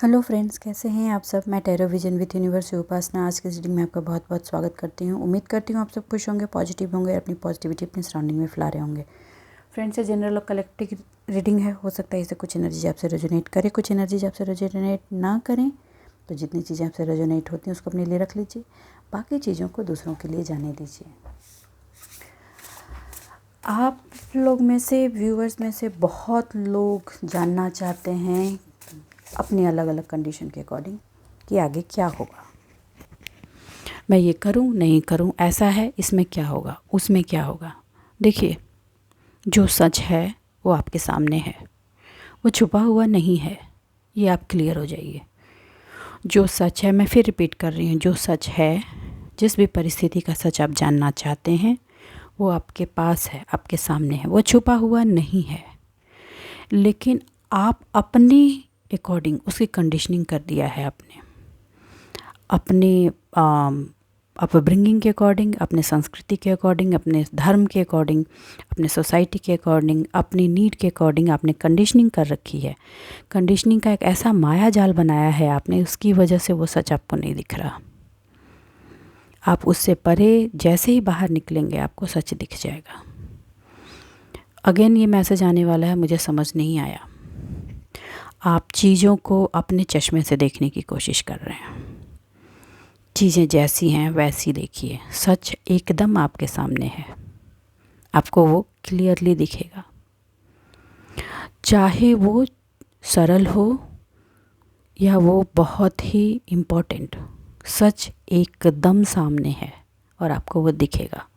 Hello friends, कैसे हैं आप सब। मैं टैरो विजन विद यूनिवर्स उपासना आज के रीडिंग में आपका बहुत बहुत स्वागत करती हूँ। उम्मीद करती हूँ आप सब खुश होंगे, पॉजिटिव होंगे, अपनी पॉजिटिविटी अपनी सराउंडिंग में फैला रहे होंगे। फ्रेंड्स, ये जनरल और कलेक्टिव रीडिंग है। हो सकता है इसे कुछ एनर्जी आपसे रेजोनेट करे, कुछ एनर्जी आपसे रेजोनेट ना करें। तो जितनी चीज़ें आपसे रेजोनेट होती हैं उसको अपने लिए रख लीजिए, बाकी चीज़ों को दूसरों के लिए जाने दीजिए। आप लोग में से, व्यूअर्स में से बहुत लोग जानना चाहते हैं अपनी अलग अलग कंडीशन के अकॉर्डिंग कि आगे क्या होगा। मैं ये करूं नहीं करूं, ऐसा है, इसमें क्या होगा, उसमें क्या होगा। देखिए, जो सच है वो आपके सामने है, वो छुपा हुआ नहीं है। ये आप क्लियर हो जाइए। जो सच है, मैं फिर रिपीट कर रही हूँ, जो सच है, जिस भी परिस्थिति का सच आप जानना चाहते हैं वो आपके पास है, आपके सामने है, वो छुपा हुआ नहीं है। लेकिन आप अपनी अकॉर्डिंग उसकी कंडीशनिंग कर दिया है, अपने अपब्रिंगिंग के अकॉर्डिंग, अपने संस्कृति के अकॉर्डिंग, अपने धर्म के अकॉर्डिंग, अपने सोसाइटी के अकॉर्डिंग, अपनी नीड के अकॉर्डिंग आपने कंडीशनिंग कर रखी है। कंडीशनिंग का एक ऐसा माया जाल बनाया है आपने, उसकी वजह से वो सच आपको नहीं दिख रहा। आप उससे परे जैसे ही बाहर निकलेंगे आपको सच दिख जाएगा। अगेन ये मैसेज आने वाला है, मुझे समझ नहीं आया। आप चीज़ों को अपने चश्मे से देखने की कोशिश कर रहे हैं। चीज़ें जैसी हैं वैसी देखिए, सच एकदम आपके सामने है, आपको वो क्लियरली दिखेगा। चाहे वो सरल हो या वो बहुत ही इम्पोर्टेंट, सच एकदम सामने है और आपको वो दिखेगा।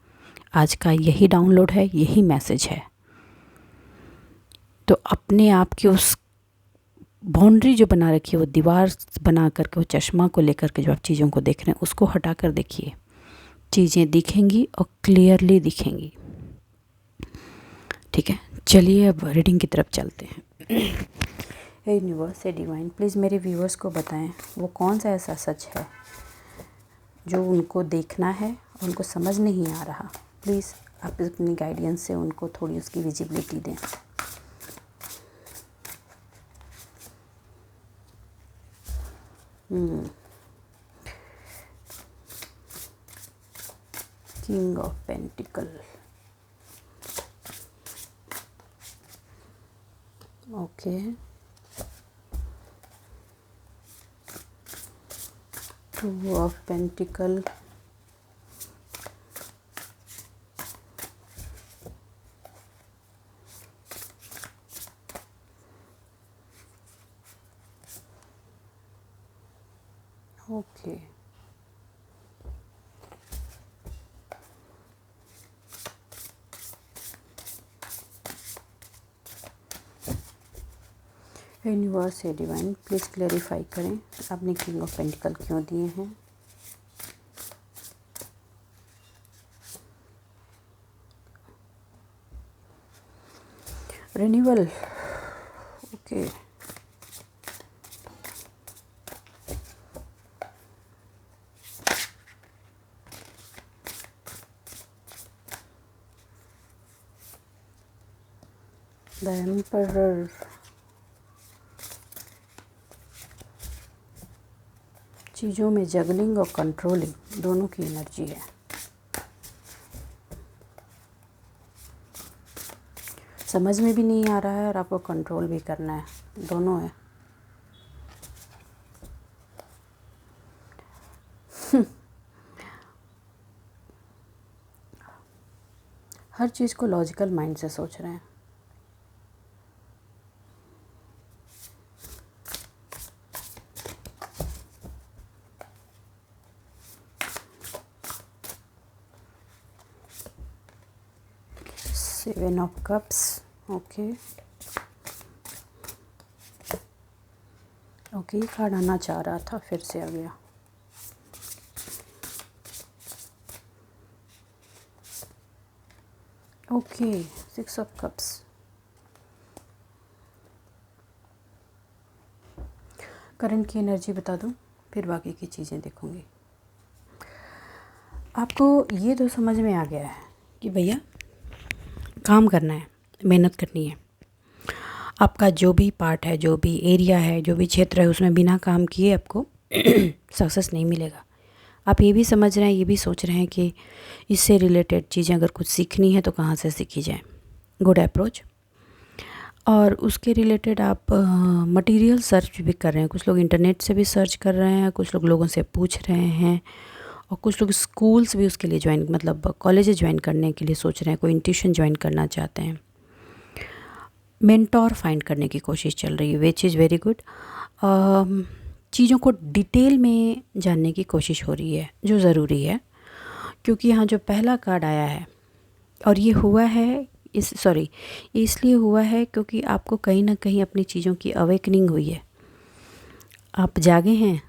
आज का यही डाउनलोड है, यही मैसेज है। तो अपने आप की उस बाउंड्री जो बना रखी है, वो दीवार बना करके, वो चश्मा को लेकर के जो आप चीज़ों को देख रहे हैं उसको हटा कर देखिए। चीज़ें दिखेंगी और क्लियरली दिखेंगी। ठीक है, चलिए अब रीडिंग की तरफ चलते हैं। हे यूनिवर्स, हे डिवाइन, प्लीज़ मेरे व्यूअर्स को बताएं वो कौन सा ऐसा सच है जो उनको देखना है और उनको समझ नहीं आ रहा। प्लीज़ आप अपनी गाइडेंस से उनको थोड़ी उसकी विजिबिलिटी दें। King of pentacle, okay. Two of pentacle, okay. Universe से डिवाइन, प्लीज़ क्लेरिफाई करें आपने किंग ऑफ पेंटिकल क्यों दिए हैं। Renewal, okay. द एम्परर, चीज़ों में जगलिंग और कंट्रोलिंग दोनों की एनर्जी है। समझ में भी नहीं आ रहा है और आपको कंट्रोल भी करना है, दोनों है। हर चीज़ को लॉजिकल माइंड से सोच रहे हैं। Seven of cups, okay. Okay, ये कार्ड आना चाह रहा था, फिर से आ गया। Okay, six of cups. Current की एनर्जी बता दूं, फिर बाकी की चीज़ें देखूंगी। आपको ये तो समझ में आ गया है कि भैया काम करना है, मेहनत करनी है। आपका जो भी पार्ट है, जो भी एरिया है, जो भी क्षेत्र है, उसमें बिना काम किए आपको सक्सेस नहीं मिलेगा। आप ये भी समझ रहे हैं, ये भी सोच रहे हैं कि इससे रिलेटेड चीज़ें अगर कुछ सीखनी है तो कहाँ से सीखी जाए। Good approach. और उसके रिलेटेड आप मटेरियल सर्च भी कर रहे हैं। कुछ लोग इंटरनेट से भी सर्च कर रहे हैं, कुछ लोग लोगों से पूछ रहे हैं, और कुछ लोग स्कूल्स भी उसके लिए ज्वाइन, मतलब कॉलेजेस ज्वाइन करने के लिए सोच रहे हैं, कोई ट्यूशन ज्वाइन करना चाहते हैं। मेंटोर फाइंड करने की कोशिश चल रही है, विच इज़ वेरी गुड। चीज़ों को डिटेल में जानने की कोशिश हो रही है, जो ज़रूरी है, क्योंकि यहाँ जो पहला कार्ड आया है, और ये हुआ है इसलिए हुआ है क्योंकि आपको कहीं ना कहीं अपनी चीज़ों की अवेकनिंग हुई है। आप जागे हैं,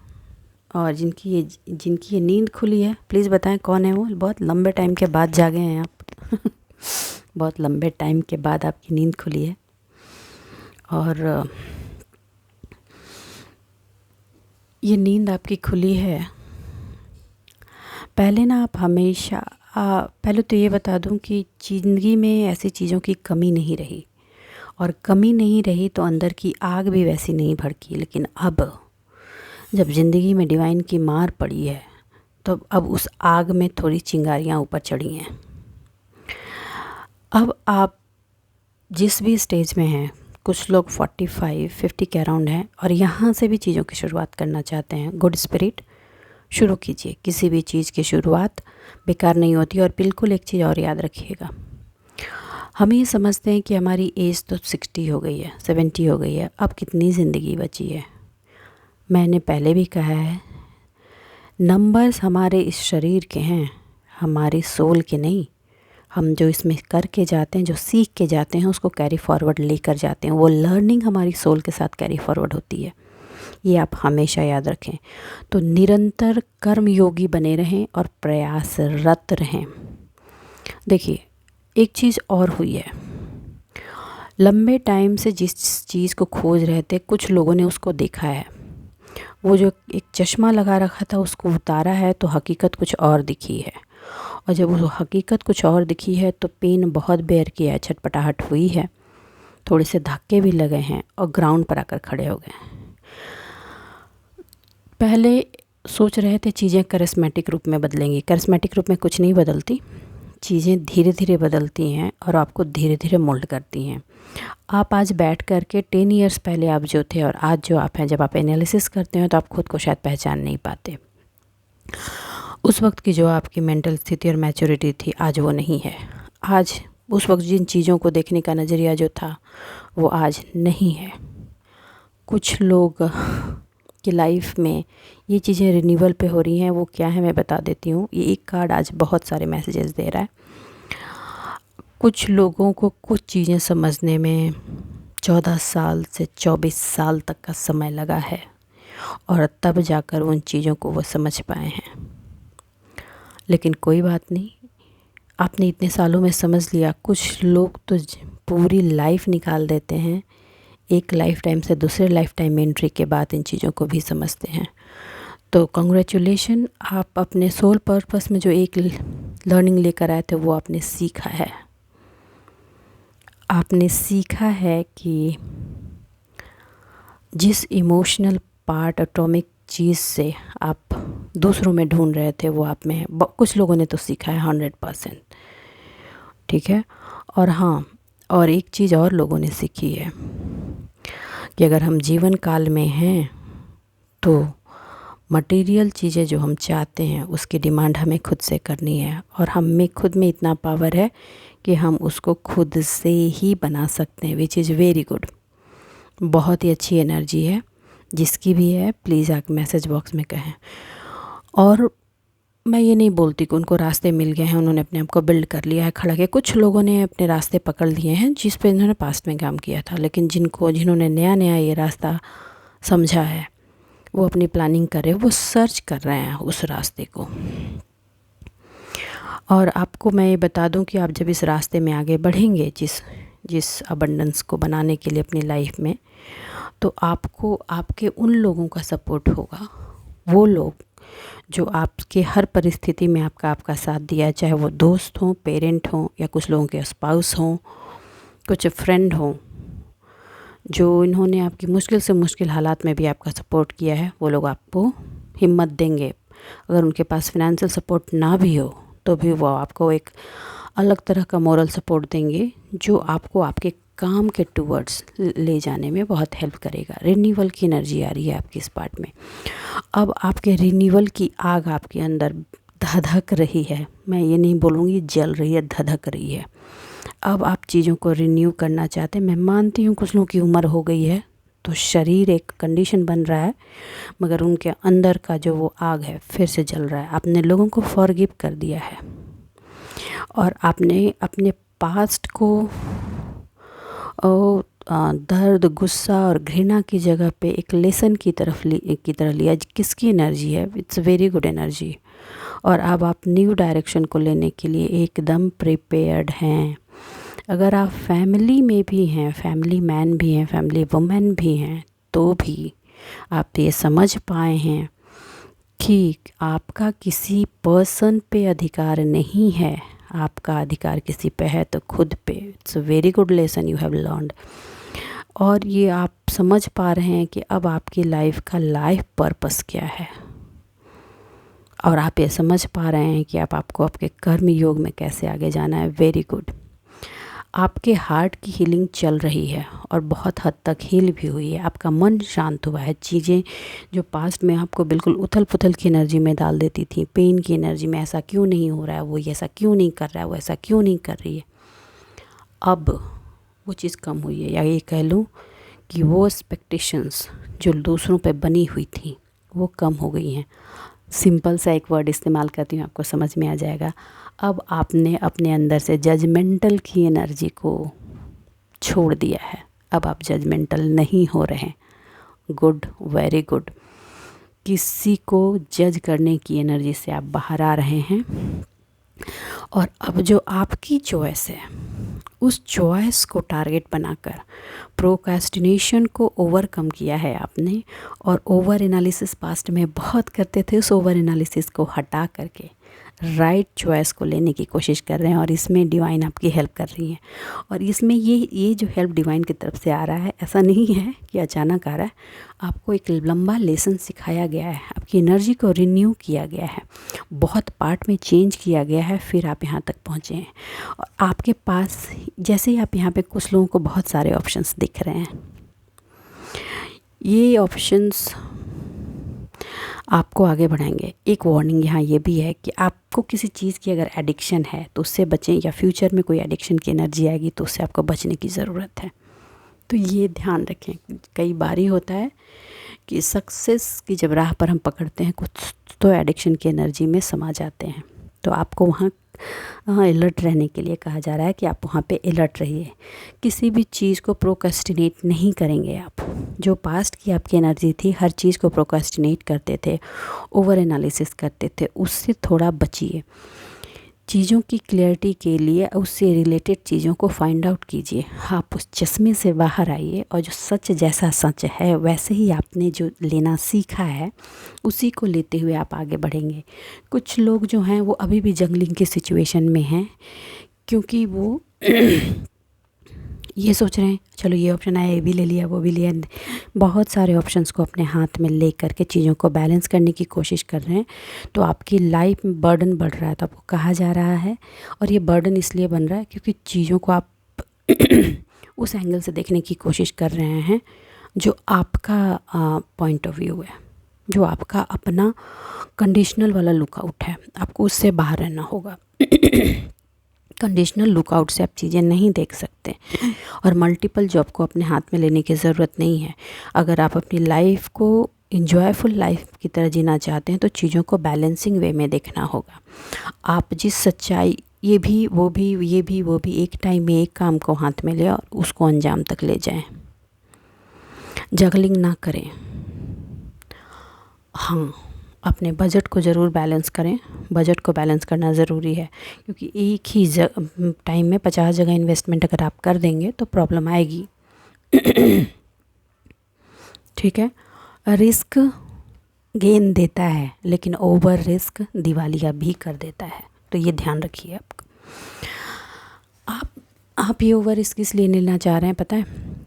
और जिनकी ये नींद खुली है, प्लीज़ बताएं कौन है वो। बहुत लंबे टाइम के बाद जागे हैं आप बहुत लंबे टाइम के बाद आपकी नींद खुली है। और ये नींद आपकी खुली है। पहले ना आप हमेशा पहले तो ये बता दूं कि ज़िंदगी में ऐसी चीज़ों की कमी नहीं रही, और कमी नहीं रही तो अंदर की आग भी वैसी नहीं भड़की। लेकिन अब जब ज़िंदगी में डिवाइन की मार पड़ी है, तो अब उस आग में थोड़ी चिंगारियां ऊपर चढ़ी हैं। अब आप जिस भी स्टेज में हैं, कुछ लोग 45-50 के अराउंड हैं, और यहाँ से भी चीज़ों की शुरुआत करना चाहते हैं। गुड स्पिरिट, शुरू कीजिए। किसी भी चीज़ की शुरुआत बेकार नहीं होती। और बिल्कुल एक चीज़ और याद रखिएगा, हम ये समझते हैं कि हमारी एज तो 60 हो गई है, 70 हो गई है, अब कितनी ज़िंदगी बची है। मैंने पहले भी कहा है, नंबर्स हमारे इस शरीर के हैं, हमारी सोल के नहीं। हम जो इसमें करके जाते हैं, जो सीख के जाते हैं, उसको कैरी फॉरवर्ड लेकर जाते हैं। वो लर्निंग हमारी सोल के साथ कैरी फॉरवर्ड होती है, ये आप हमेशा याद रखें। तो निरंतर कर्म योगी बने रहें और प्रयासरत रहें। देखिए, एक चीज़ और हुई है, लंबे टाइम से जिस चीज़ को खोज रहे थे, कुछ लोगों ने उसको देखा है। वो जो एक चश्मा लगा रखा था, उसको उतारा है तो हकीकत कुछ और दिखी है। और जब वो हकीकत कुछ और दिखी है तो पेन बहुत बेयर किया है, छटपटाहट हुई है, थोड़े से धक्के भी लगे हैं, और ग्राउंड पर आकर खड़े हो गए। पहले सोच रहे थे चीज़ें करिस्मेटिक रूप में बदलेंगी। करिस्मेटिक रूप में कुछ नहीं बदलती, चीज़ें धीरे धीरे बदलती हैं और आपको धीरे धीरे मोल्ड करती हैं। आप आज बैठ कर के 10 इयर्स पहले आप जो थे और आज जो आप हैं, जब आप एनालिसिस करते हैं तो आप खुद को शायद पहचान नहीं पाते। उस वक्त की जो आपकी मेंटल स्थिति और मैच्योरिटी थी, आज वो नहीं है। आज उस वक्त जिन चीज़ों को देखने का नज़रिया जो था, वो आज नहीं है। कुछ लोग की लाइफ में ये चीज़ें रिन्यूअल पे हो रही हैं। वो क्या है मैं बता देती हूँ। ये एक कार्ड आज बहुत सारे मैसेजेस दे रहा है। कुछ लोगों को कुछ चीज़ें समझने में 14 साल से 24 साल तक का समय लगा है, और तब जाकर उन चीज़ों को वो समझ पाए हैं। लेकिन कोई बात नहीं, आपने इतने सालों में समझ लिया। कुछ लोग तो पूरी लाइफ निकाल देते हैं, एक लाइफ टाइम से दूसरे लाइफ टाइम में एंट्री के बाद इन चीज़ों को भी समझते हैं। तो कांग्रेचुलेशन, आप अपने सोल पर्पस में जो एक लर्निंग लेकर आए थे, वो आपने सीखा है। आपने सीखा है कि जिस इमोशनल पार्ट, एटॉमिक चीज़ से आप दूसरों में ढूंढ रहे थे, वो आप में है। कुछ लोगों ने तो सीखा है 100%, ठीक है। और हाँ, और एक चीज़ और लोगों ने सीखी है कि अगर हम जीवन काल में हैं तो मटेरियल चीज़ें जो हम चाहते हैं, उसकी डिमांड हमें खुद से करनी है। और हम में खुद में इतना पावर है कि हम उसको खुद से ही बना सकते हैं, विच इज़ वेरी गुड। बहुत ही अच्छी एनर्जी है। जिसकी भी है, प्लीज़ आके मैसेज बॉक्स में कहें। और मैं ये नहीं बोलती कि उनको रास्ते मिल गए हैं, उन्होंने अपने आप को बिल्ड कर लिया है, खड़ा किया। कुछ लोगों ने अपने रास्ते पकड़ लिए हैं जिस पे इन्होंने पास्ट में काम किया था। लेकिन जिन्होंने नया नया ये रास्ता समझा है, वो अपनी प्लानिंग कर रहे हैं, वो सर्च कर रहे हैं उस रास्ते को। और आपको मैं ये बता दूं कि आप जब इस रास्ते में आगे बढ़ेंगे, जिस अबंडेंस को बनाने के लिए अपनी लाइफ में, तो आपको आपके उन लोगों का सपोर्ट होगा, वो लोग जो आपके हर परिस्थिति में आपका साथ दिया, चाहे वो दोस्त हों, पेरेंट हों, या कुछ लोगों के स्पाउस हों, कुछ फ्रेंड हों, जो इन्होंने आपकी मुश्किल से मुश्किल हालात में भी आपका सपोर्ट किया है, वो लोग आपको हिम्मत देंगे। अगर उनके पास फाइनेंशियल सपोर्ट ना भी हो तो भी वो आपको एक अलग तरह का मोरल सपोर्ट देंगे, जो आपको आपके काम के टूवर्ड्स ले जाने में बहुत हेल्प करेगा। रिन्यूअल की एनर्जी आ रही है आपकी इस पार्ट में। अब आपके रिन्यूअल की आग आपके अंदर धधक रही है, मैं ये नहीं बोलूँगी जल रही है, धधक रही है। अब आप चीज़ों को रिन्यू करना चाहते हैं। मैं मानती हूँ कुछ लोगों की उम्र हो गई है तो शरीर एक कंडीशन बन रहा है, मगर उनके अंदर का जो वो आग है फिर से जल रहा है। आपने लोगों को फॉरगिव कर दिया है और आपने अपने पास्ट को दर्द, गुस्सा और घृणा की जगह पे एक लेसन की तरह लिया। किसकी एनर्जी है? It's very good energy. और अब आप न्यू डायरेक्शन को लेने के लिए एकदम प्रिपेयर्ड हैं। अगर आप फैमिली में भी हैं, फैमिली मैन भी हैं, फैमिली वुमेन भी हैं, तो भी आप ये समझ पाए हैं कि आपका किसी पर्सन पे अधिकार नहीं है, आपका अधिकार किसी पे है तो खुद पे। It's a very good lesson you have learned. और ये आप समझ पा रहे हैं कि अब आपकी लाइफ का लाइफ पर्पस क्या है, और आप ये समझ पा रहे हैं कि आपको आपके कर्म योग में कैसे आगे जाना है। Very good. आपके हार्ट की हीलिंग चल रही है और बहुत हद तक हील भी हुई है। आपका मन शांत हुआ है। चीज़ें जो पास्ट में आपको बिल्कुल उथल पुथल की एनर्जी में डाल देती थी, पेन की एनर्जी में, ऐसा क्यों नहीं हो रहा है, वो ऐसा क्यों नहीं कर रहा है, वो ऐसा क्यों नहीं कर रही है, अब वो चीज़ कम हुई है। या ये कह लूँ कि वो एक्सपेक्टेशंस जो दूसरों पे बनी हुई थी वो कम हो गई हैं। सिंपल सा एक वर्ड इस्तेमाल करती हूँ, आपको समझ में आ जाएगा। अब आपने अपने अंदर से जजमेंटल की एनर्जी को छोड़ दिया है। अब आप जजमेंटल नहीं हो रहे। Good, very good. किसी को जज करने की एनर्जी से आप बाहर आ रहे हैं। और अब जो आपकी चॉइस है, उस चॉइस को टारगेट बनाकर प्रोक्रेस्टिनेशन को ओवरकम किया है आपने। और ओवर एनालिसिस पास्ट में बहुत करते थे, उस ओवर एनालिसिस को हटा करके राइट चॉइस को लेने की कोशिश कर रहे हैं। और इसमें डिवाइन आपकी हेल्प कर रही है। और इसमें ये जो हेल्प डिवाइन की तरफ से आ रहा है, ऐसा नहीं है कि अचानक आ रहा है। आपको एक लंबा लेसन सिखाया गया है, आपकी एनर्जी को रिन्यू किया गया है, बहुत पार्ट में चेंज किया गया है, फिर आप यहाँ तक पहुँचे हैं। और आपके पास जैसे ही आप यहाँ पे, कुछ लोगों को बहुत सारे ऑप्शंस दिख रहे हैं। ये ऑप्शंस आपको आगे बढ़ाएंगे। एक वार्निंग यहाँ ये भी है कि आपको किसी चीज़ की अगर एडिक्शन है तो उससे बचें, या फ्यूचर में कोई एडिक्शन की एनर्जी आएगी तो उससे आपको बचने की ज़रूरत है। तो ये ध्यान रखें। कई बार ही होता है कि सक्सेस की जब राह पर हम पकड़ते हैं कुछ, तो एडिक्शन की एनर्जी में समा जाते हैं। तो आपको वहाँ अलर्ट रहने के लिए कहा जा रहा है कि आप वहाँ पे अलर्ट रहिए। किसी भी चीज़ को प्रोक्रेस्टिनेट नहीं करेंगे आप। जो पास्ट की आपकी एनर्जी थी, हर चीज़ को प्रोक्रेस्टिनेट करते थे, ओवर एनालिसिस करते थे, उससे थोड़ा बचिए। चीज़ों की क्लियरिटी के लिए उससे रिलेटेड चीज़ों को फाइंड आउट कीजिए। आप उस चश्मे से बाहर आइए और जो सच जैसा सच है वैसे ही आपने जो लेना सीखा है उसी को लेते हुए आप आगे बढ़ेंगे। कुछ लोग जो हैं वो अभी भी जंगलिंग की सिचुएशन में हैं, क्योंकि वो ये सोच रहे हैं चलो ये ऑप्शन आया, ये भी ले लिया, वो भी लिया। बहुत सारे ऑप्शंस को अपने हाथ में ले करके चीज़ों को बैलेंस करने की कोशिश कर रहे हैं। तो आपकी लाइफ में बर्डन बढ़ रहा है, तो आपको कहा जा रहा है। और ये बर्डन इसलिए बन रहा है क्योंकि चीज़ों को आप उस एंगल से देखने की कोशिश कर रहे हैं जो आपका पॉइंट ऑफ व्यू है, जो आपका अपना कंडीशनल वाला लुकआउट है। आपको उससे बाहर रहना होगा। कंडीशनल लुकआउट से आप चीज़ें नहीं देख सकते। और मल्टीपल जॉब को अपने हाथ में लेने की ज़रूरत नहीं है। अगर आप अपनी लाइफ को इंजॉयफुल लाइफ की तरह जीना चाहते हैं तो चीज़ों को बैलेंसिंग वे में देखना होगा। आप जिस सच्चाई, ये भी वो भी, ये भी वो भी, एक टाइम में एक काम को हाथ में ले और उसको अंजाम तक ले जाएं। जगलिंग ना करें। हाँ, अपने बजट को ज़रूर बैलेंस करें। बजट को बैलेंस करना ज़रूरी है, क्योंकि एक ही टाइम में 50 जगह इन्वेस्टमेंट अगर आप कर देंगे तो प्रॉब्लम आएगी। ठीक है। रिस्क गेन देता है, लेकिन ओवर रिस्क दिवालिया भी कर देता है। तो ये ध्यान रखिए। आप ये ओवर रिस्क इसलिए लेना चाह रहे हैं, पता है,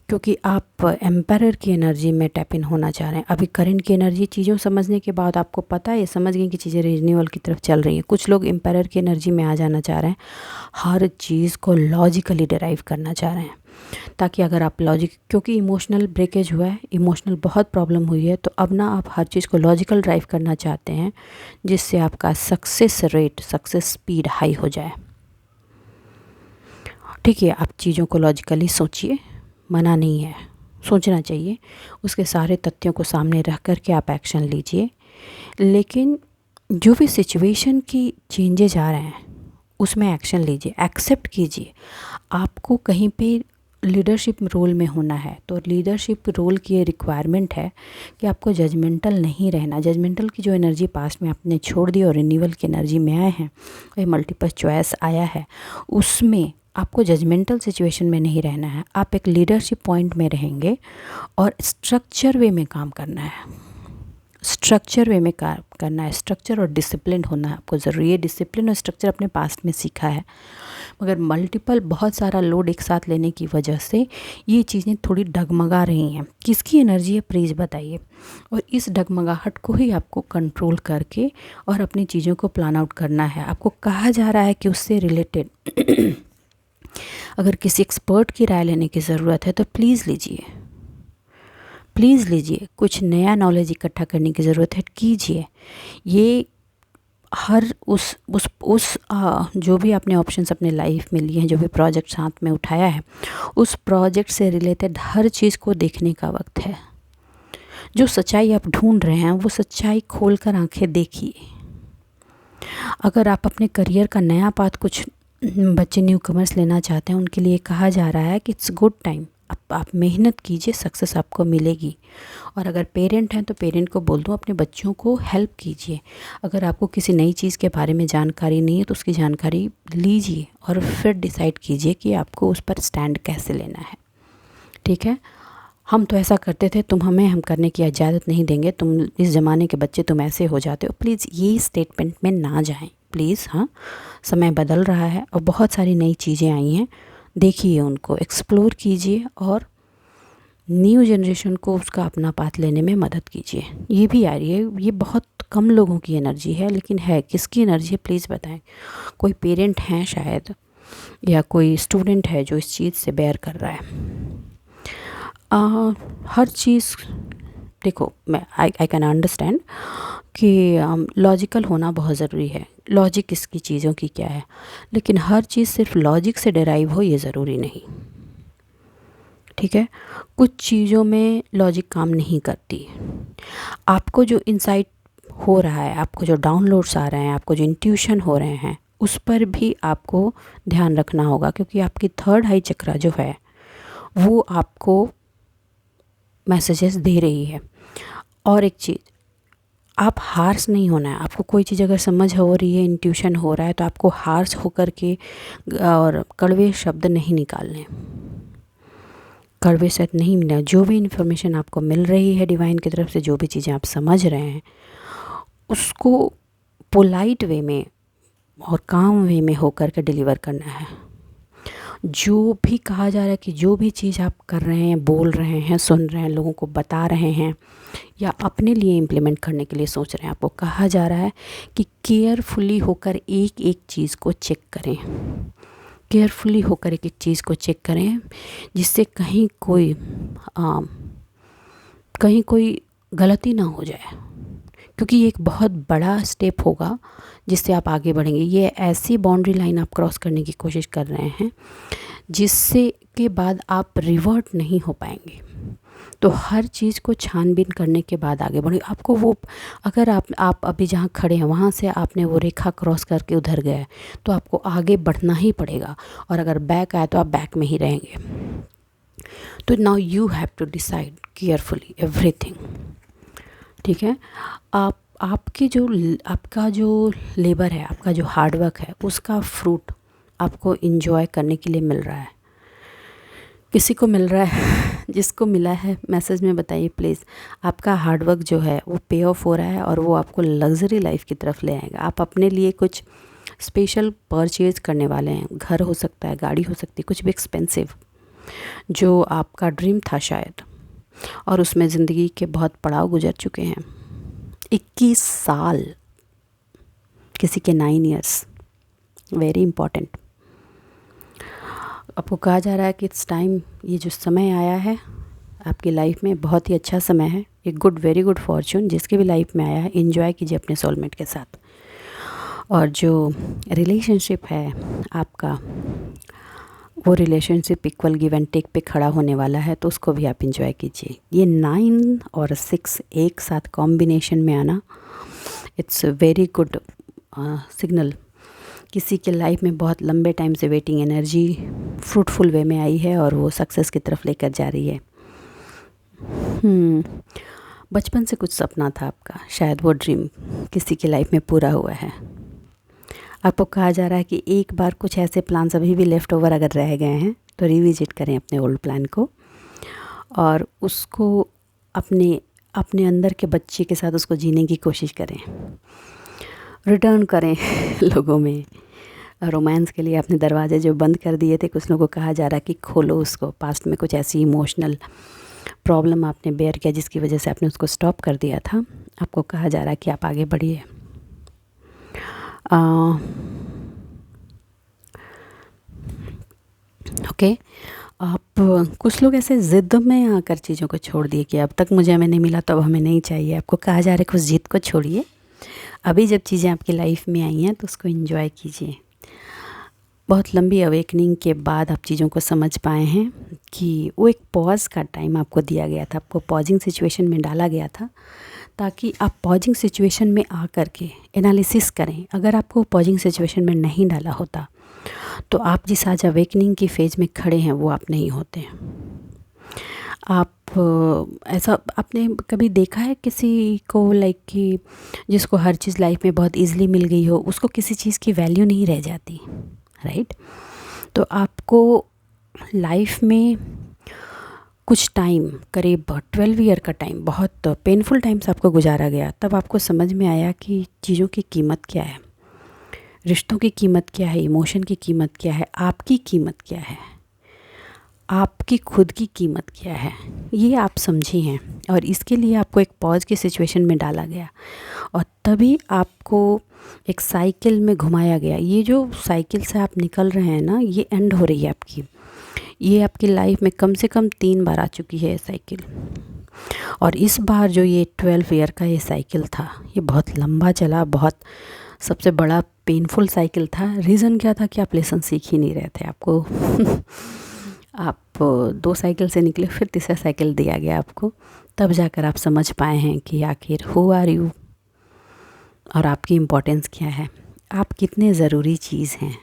क्योंकि आप एम्पायर की एनर्जी में टैप इन होना चाह रहे हैं। अभी करंट की एनर्जी चीज़ों समझने के बाद आपको पता है, समझ गए कि चीज़ें रिन्यूअल की तरफ चल रही हैं। कुछ लोग एम्पायर की एनर्जी में आ जाना चाह रहे हैं, हर चीज़ को लॉजिकली डिराइव करना चाह रहे हैं, ताकि अगर आप लॉजिक, क्योंकि इमोशनल ब्रेकेज हुआ है, इमोशनल बहुत प्रॉब्लम हुई है, तो अब ना आप हर चीज़ को लॉजिकल ड्राइव करना चाहते हैं, जिससे आपका success rate, success speed high हो जाए। ठीक है, आप चीज़ों को लॉजिकली सोचिए, मना नहीं है, सोचना चाहिए, उसके सारे तथ्यों को सामने रख कर के आप एक्शन लीजिए। लेकिन जो भी सिचुएशन की चेंजेज आ रहे हैं उसमें एक्शन लीजिए, एक्सेप्ट कीजिए। आपको कहीं पे लीडरशिप रोल में होना है, तो लीडरशिप रोल की ये रिक्वायरमेंट है कि आपको जजमेंटल नहीं रहना। जजमेंटल की जो एनर्जी पास्ट में आपने छोड़ दी और रिन्यूअल की एनर्जी में आए हैं, ये मल्टीपल चॉइस आया है, उसमें आपको जजमेंटल सिचुएशन में नहीं रहना है। आप एक लीडरशिप पॉइंट में रहेंगे और स्ट्रक्चर वे में काम करना है, स्ट्रक्चर वे में काम करना है। स्ट्रक्चर और डिसिप्लिन होना आपको ज़रूरी है। डिसिप्लिन और स्ट्रक्चर अपने पास्ट में सीखा है, मगर मल्टीपल बहुत सारा लोड एक साथ लेने की वजह से ये चीज़ें थोड़ी डगमगा रही हैं। किसकी एनर्जी है प्लीज़ बताइए। और इस डगमगाहट को ही आपको कंट्रोल करके और अपनी चीज़ों को प्लान आउट करना है। आपको कहा जा रहा है कि उससे रिलेटेड अगर किसी एक्सपर्ट की राय लेने की ज़रूरत है तो प्लीज़ लीजिए, प्लीज़ लीजिए। कुछ नया नॉलेज इकट्ठा करने की ज़रूरत है, कीजिए। ये हर उस जो भी आपने ऑप्शंस अपने लाइफ में लिए हैं, जो भी प्रोजेक्ट साथ में उठाया है, उस प्रोजेक्ट से रिलेटेड हर चीज़ को देखने का वक्त है। जो सच्चाई आप ढूंढ रहे हैं वो सच्चाई खोलकर आंखें देखिए। अगर आप अपने करियर का नया पाथ, कुछ बच्चे न्यू कमर्स लेना चाहते हैं, उनके लिए कहा जा रहा है कि इट्स गुड टाइम, आप मेहनत कीजिए, सक्सेस आपको मिलेगी। और अगर पेरेंट हैं तो पेरेंट को बोल दूँ अपने बच्चों को हेल्प कीजिए। अगर आपको किसी नई चीज़ के बारे में जानकारी नहीं है तो उसकी जानकारी लीजिए और फिर डिसाइड कीजिए कि आपको उस पर स्टैंड कैसे लेना है। ठीक है, हम तो ऐसा करते थे, तुम हमें हम करने की इजाज़त नहीं देंगे, तुम इस ज़माने के बच्चे, तुम ऐसे हो जाते हो। प्लीज़ ये स्टेटमेंट में ना जाएं प्लीज़। हाँ, समय बदल रहा है और बहुत सारी नई चीज़ें आई हैं, देखिए उनको, एक्सप्लोर कीजिए और न्यू जनरेशन को उसका अपना पाथ लेने में मदद कीजिए। ये भी आ रही है, ये बहुत कम लोगों की एनर्जी है, लेकिन है, किसकी एनर्जी है प्लीज़ बताएं। कोई पेरेंट हैं शायद, या कोई स्टूडेंट है जो इस चीज़ से बेयर कर रहा है। हर चीज़ देखो, मैं आई कैन अंडरस्टैंड कि लॉजिकल होना बहुत ज़रूरी है, लॉजिक इसकी चीज़ों की क्या है, लेकिन हर चीज़ सिर्फ लॉजिक से डिराइव हो ये ज़रूरी नहीं। ठीक है, कुछ चीज़ों में लॉजिक काम नहीं करती। आपको जो इंसाइट हो रहा है, आपको जो डाउनलोड्स आ रहे हैं, आपको जो इंट्यूशन हो रहे हैं, उस पर भी आपको ध्यान रखना होगा, क्योंकि आपकी थर्ड आई चक्रा जो है वो आपको मैसेजेस दे रही है। और एक चीज़, आप हार्श नहीं होना है। आपको कोई चीज़ अगर समझ हो रही है, इंट्यूशन हो रहा है, तो आपको हार्श होकर के और कड़वे शब्द नहीं निकालने, कड़वे शब्द नहीं मिलना। जो भी इन्फॉर्मेशन आपको मिल रही है डिवाइन की तरफ से, जो भी चीज़ें आप समझ रहे हैं, उसको पोलाइट वे में और काम वे में होकर के डिलीवर करना है। जो भी कहा जा रहा है कि जो भी चीज़ आप कर रहे हैं, बोल रहे हैं, सुन रहे हैं, लोगों को बता रहे हैं या अपने लिए इम्प्लीमेंट करने के लिए सोच रहे हैं, आपको कहा जा रहा है कि केयरफुली होकर एक एक चीज़ को चेक करें, केयरफुली होकर एक एक चीज़ को चेक करें, जिससे कहीं कोई गलती ना हो जाए, क्योंकि ये एक बहुत बड़ा स्टेप होगा जिससे आप आगे बढ़ेंगे। ये ऐसी बाउंड्री लाइन आप क्रॉस करने की कोशिश कर रहे हैं जिससे के बाद आप रिवर्ट नहीं हो पाएंगे। तो हर चीज़ को छानबीन करने के बाद आगे बढ़े। आपको वो, अगर आप अभी जहाँ खड़े हैं वहाँ से आपने वो रेखा क्रॉस करके उधर गए, तो आपको आगे बढ़ना ही पड़ेगा, और अगर बैक आए तो आप बैक में ही रहेंगे। तो now you have to decide carefully everything. ठीक है, आपका जो लेबर है, आपका जो हार्डवर्क है, उसका फ्रूट आपको एंजॉय करने के लिए मिल रहा है। किसी को मिल रहा है, जिसको मिला है मैसेज में बताइए प्लीज़। आपका हार्डवर्क जो है वो पे ऑफ हो रहा है और वो आपको लग्जरी लाइफ की तरफ ले आएगा। आप अपने लिए कुछ स्पेशल परचेज करने वाले हैं, घर हो सकता है, गाड़ी हो सकती है, कुछ भी एक्सपेंसिव, जो आपका ड्रीम था शायद, और उसमें ज़िंदगी के बहुत पड़ाव गुजर चुके हैं। 21 साल, किसी के 9 इयर्स, वेरी इम्पॉर्टेंट। आपको कहा जा रहा है कि इट्स टाइम, ये जो समय आया है आपकी लाइफ में बहुत ही अच्छा समय है, एक गुड, वेरी गुड फॉर्चून जिसके भी लाइफ में आया है, एंजॉय कीजिए अपने सोलमेट के साथ। और जो रिलेशनशिप है आपका, वो relationship equal give and take पे खड़ा होने वाला है, तो उसको भी आप एंजॉय कीजिए। ये 9 और 6 एक साथ कॉम्बिनेशन में आना, इट्स वेरी गुड सिग्नल। किसी के लाइफ में बहुत लंबे टाइम से वेटिंग एनर्जी फ्रूटफुल वे में आई है और वो सक्सेस की तरफ लेकर जा रही है। बचपन से कुछ सपना था आपका, शायद वो ड्रीम किसी की लाइफ में पूरा हुआ है। आपको कहा जा रहा है कि एक बार कुछ ऐसे प्लान्स अभी भी लेफ़्ट ओवर अगर रह गए हैं तो रिविजिट करें अपने ओल्ड प्लान को, और उसको अपने अपने अंदर के बच्चे के साथ उसको जीने की कोशिश करें, रिटर्न करें लोगों में। रोमांस के लिए आपने दरवाजे जो बंद कर दिए थे, कुछ लोगों को कहा जा रहा है कि खोलो उसको। पास्ट में कुछ ऐसी इमोशनल प्रॉब्लम आपने बेयर किया जिसकी वजह से आपने उसको स्टॉप कर दिया था। आपको कहा जा रहा है कि आप आगे बढ़िए। ओके, आप कुछ लोग ऐसे ज़िद में आकर चीज़ों को छोड़ दिए कि अब तक मुझे हमें नहीं मिला तो अब हमें नहीं चाहिए। आपको कहा जा रहा है कि उस ज़िद को छोड़िए, अभी जब चीज़ें आपकी लाइफ में आई हैं तो उसको एंजॉय कीजिए। बहुत लंबी अवेकनिंग के बाद आप चीज़ों को समझ पाए हैं कि वो एक पॉज का टाइम आपको दिया गया था, आपको पॉजिंग सिचुएशन में डाला गया था ताकि आप पॉजिंग सिचुएशन में आकर के एनालिसिस करें। अगर आपको पॉजिंग सिचुएशन में नहीं डाला होता तो आप जिस आज अवेकनिंग की फेज़ में खड़े हैं वो आप नहीं होते। आप ऐसा आपने कभी देखा है किसी को, लाइक कि जिसको हर चीज़ लाइफ में बहुत इजीली मिल गई हो, उसको किसी चीज़ की वैल्यू नहीं रह जाती, राइट? तो आपको लाइफ में कुछ टाइम, करीब 12 ईयर का टाइम, बहुत पेनफुल टाइम से आपको गुजारा गया, तब आपको समझ में आया कि चीज़ों की कीमत क्या है, रिश्तों की कीमत क्या है, इमोशन की कीमत क्या है, आपकी कीमत क्या है, आपकी खुद की कीमत क्या है, ये आप समझी हैं। और इसके लिए आपको एक पॉज की सिचुएशन में डाला गया और तभी आपको एक साइकिल में घुमाया गया। ये जो साइकिल से आप निकल रहे हैं ना, ये एंड हो रही है आपकी। ये आपकी लाइफ में कम से कम 3 बार आ चुकी है साइकिल, और इस बार जो ये 12 ईयर का ये साइकिल था, ये बहुत लंबा चला, बहुत सबसे बड़ा पेनफुल साइकिल था। रीज़न क्या था कि आप लेसन सीख ही नहीं रहे थे। आपको आप 2 साइकिल से निकले, फिर तीसरा साइकिल दिया गया आपको, तब जाकर आप समझ पाए हैं कि आखिर हु आर यू और आपकी इम्पोर्टेंस क्या है, आप कितने ज़रूरी चीज़ हैं,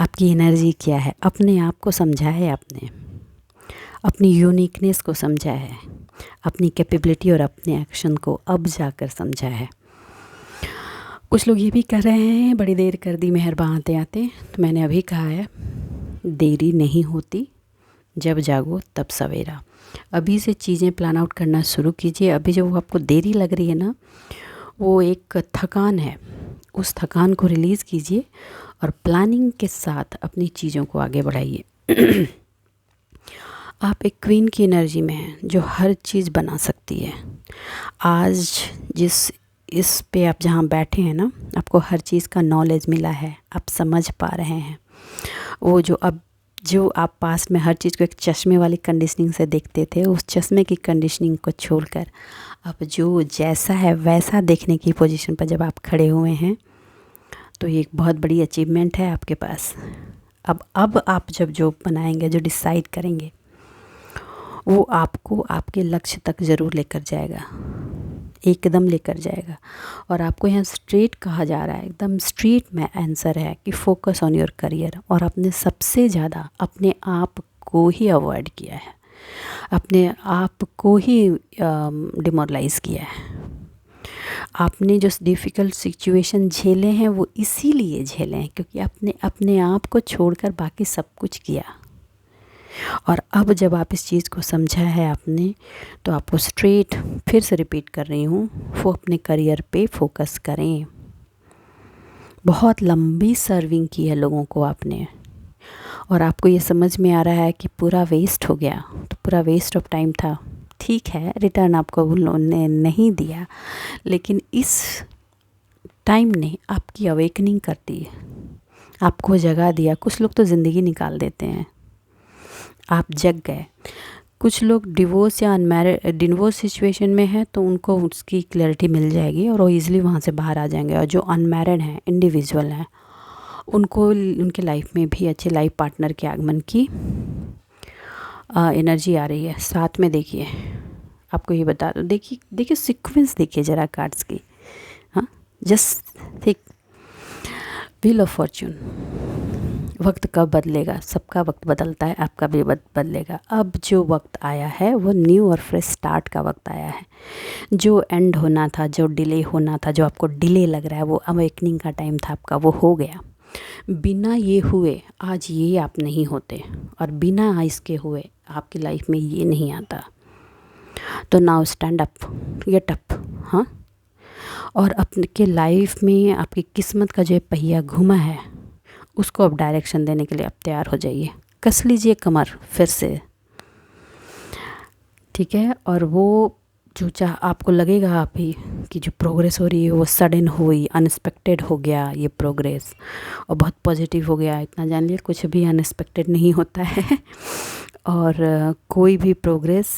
आपकी एनर्जी क्या है। अपने आप को समझा है आपने, अपनी यूनिकनेस को समझा है, अपनी कैपेबिलिटी और अपने एक्शन को अब जाकर समझा है। कुछ लोग ये भी कर रहे हैं, बड़ी देर कर दी मेहरबान आते आते। तो मैंने अभी कहा है, देरी नहीं होती, जब जागो तब सवेरा। अभी से चीज़ें प्लान आउट करना शुरू कीजिए। अभी जो आपको देरी लग रही है ना, वो एक थकान है, उस थकान को रिलीज़ कीजिए और प्लानिंग के साथ अपनी चीज़ों को आगे बढ़ाइए। आप एक क्वीन की एनर्जी में हैं जो हर चीज़ बना सकती है। आज जिस इस पे आप जहाँ बैठे हैं ना, आपको हर चीज़ का नॉलेज मिला है, आप समझ पा रहे हैं। वो जो आप पास्ट में हर चीज़ को एक चश्मे वाली कंडीशनिंग से देखते थे, उस चश्मे की कंडीशनिंग को छोड़कर अब जो जैसा है वैसा देखने की पोजीशन पर जब आप खड़े हुए हैं, तो ये एक बहुत बड़ी अचीवमेंट है आपके पास। अब आप जब जो बनाएंगे, जो डिसाइड करेंगे, वो आपको आपके लक्ष्य तक ज़रूर लेकर जाएगा, एकदम लेकर जाएगा। और आपको यहाँ स्ट्रेट कहा जा रहा है, एकदम स्ट्रेट में आंसर है कि फोकस ऑन योर करियर। और आपने सबसे ज़्यादा अपने आप को ही अवॉइड किया है, अपने आप को ही डिमोरलाइज़ किया है। आपने जो डिफ़िकल्ट सिचुएशन झेले हैं वो इसीलिए झेले हैं क्योंकि आपने अपने आप को छोड़कर बाकी सब कुछ किया। और अब जब आप इस चीज़ को समझा है आपने, तो आपको स्ट्रेट फिर से रिपीट कर रही हूँ, वो अपने करियर पे फोकस करें। बहुत लंबी सर्विंग की है लोगों को आपने, और आपको ये समझ में आ रहा है कि पूरा वेस्ट हो गया, तो पूरा वेस्ट ऑफ टाइम था। ठीक है, रिटर्न आपको उन्होंने नहीं दिया, लेकिन इस टाइम ने आपकी अवेकनिंग कर दी, आपको जगा दिया। कुछ लोग तो ज़िंदगी निकाल देते हैं, आप जग गए। कुछ लोग डिवोर्स या डिवोर्स सिचुएशन में है तो उनको उसकी क्लैरिटी मिल जाएगी और वो ईज़िली वहाँ से बाहर आ जाएंगे। और जो अनमैरिड हैं, इंडिविजुअल हैं, उनको उनके लाइफ में भी अच्छे लाइफ पार्टनर के आगमन की एनर्जी आ रही है। साथ में देखिए, आपको ये बता दो, देखिए सीक्वेंस देखिए ज़रा कार्ड्स की। हाँ, just thick wheel of Fortune. वक्त कब बदलेगा? सबका वक्त बदलता है, आपका भी बदलेगा। अब जो वक्त आया है वो न्यू और फ्रेश स्टार्ट का वक्त आया है। जो एंड होना था, जो डिले होना था, जो आपको डिले लग रहा है, वो अवेकनिंग का टाइम था आपका, वो हो गया। बिना ये हुए आज ये आप नहीं होते, और बिना इसके हुए आपकी लाइफ में ये नहीं आता। तो now stand up, get up. हाँ, और अपने के लाइफ में आपकी किस्मत का जो पहिया घुमा है उसको अब डायरेक्शन देने के लिए आप तैयार हो जाइए। कस लीजिए कमर फिर से, ठीक है। और वो जो आपको लगेगा अभी कि जो प्रोग्रेस हो रही है वो सडन हुई, अनएक्सपेक्टेड हो गया ये प्रोग्रेस, और बहुत पॉजिटिव हो गया, इतना जान लिया कुछ भी अनएक्सपेक्टेड नहीं होता है। और कोई भी प्रोग्रेस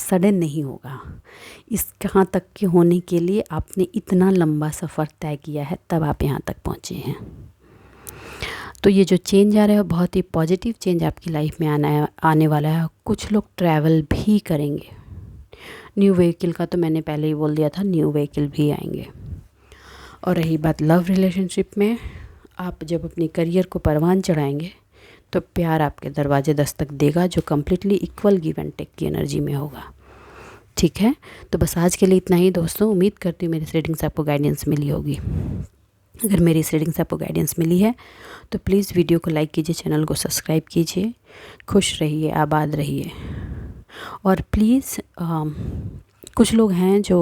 सडन नहीं होगा। इस कहाँ तक के होने के लिए आपने इतना लंबा सफ़र तय किया है, तब आप यहाँ तक पहुँचे हैं। तो ये जो चेंज आ रहा है बहुत ही पॉजिटिव चेंज आपकी लाइफ में आने वाला है। कुछ लोग ट्रैवल भी करेंगे। न्यू व्हीकल का तो मैंने पहले ही बोल दिया था, न्यू व्हीकल भी आएंगे। और रही बात लव रिलेशनशिप में, आप जब अपनी करियर को परवान चढ़ाएंगे तो प्यार आपके दरवाजे दस्तक देगा, जो completely equal give and take की एनर्जी में होगा। ठीक है, तो बस आज के लिए इतना ही दोस्तों। उम्मीद करती हूँ मेरी रीडिंग से आपको गाइडेंस मिली होगी। अगर मेरी इस रीडिंग से आपको गाइडेंस मिली है तो प्लीज़ वीडियो को लाइक कीजिए, चैनल को सब्सक्राइब कीजिए। खुश रहिए, आबाद रहिए। और प्लीज़ कुछ लोग हैं जो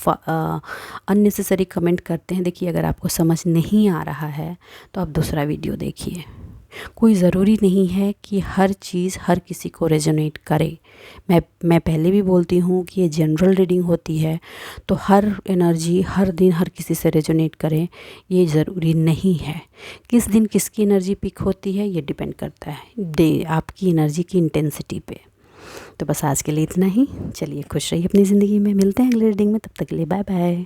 अननेसेसरी कमेंट करते हैं। देखिए, अगर आपको समझ नहीं आ रहा है तो आप दूसरा वीडियो देखिए। कोई ज़रूरी नहीं है कि हर चीज़ हर किसी को रेजोनेट करे। मैं पहले भी बोलती हूँ कि ये जनरल रीडिंग होती है, तो हर एनर्जी हर दिन हर किसी से रेजोनेट करे ये ज़रूरी नहीं है। किस दिन किसकी एनर्जी पिक होती है ये डिपेंड करता है आपकी एनर्जी की इंटेंसिटी पे। तो बस आज के लिए इतना ही। चलिए, खुश रहिए अपनी ज़िंदगी में। मिलते हैं अगले रीडिंग में, तब तक के लिए बाय बाय।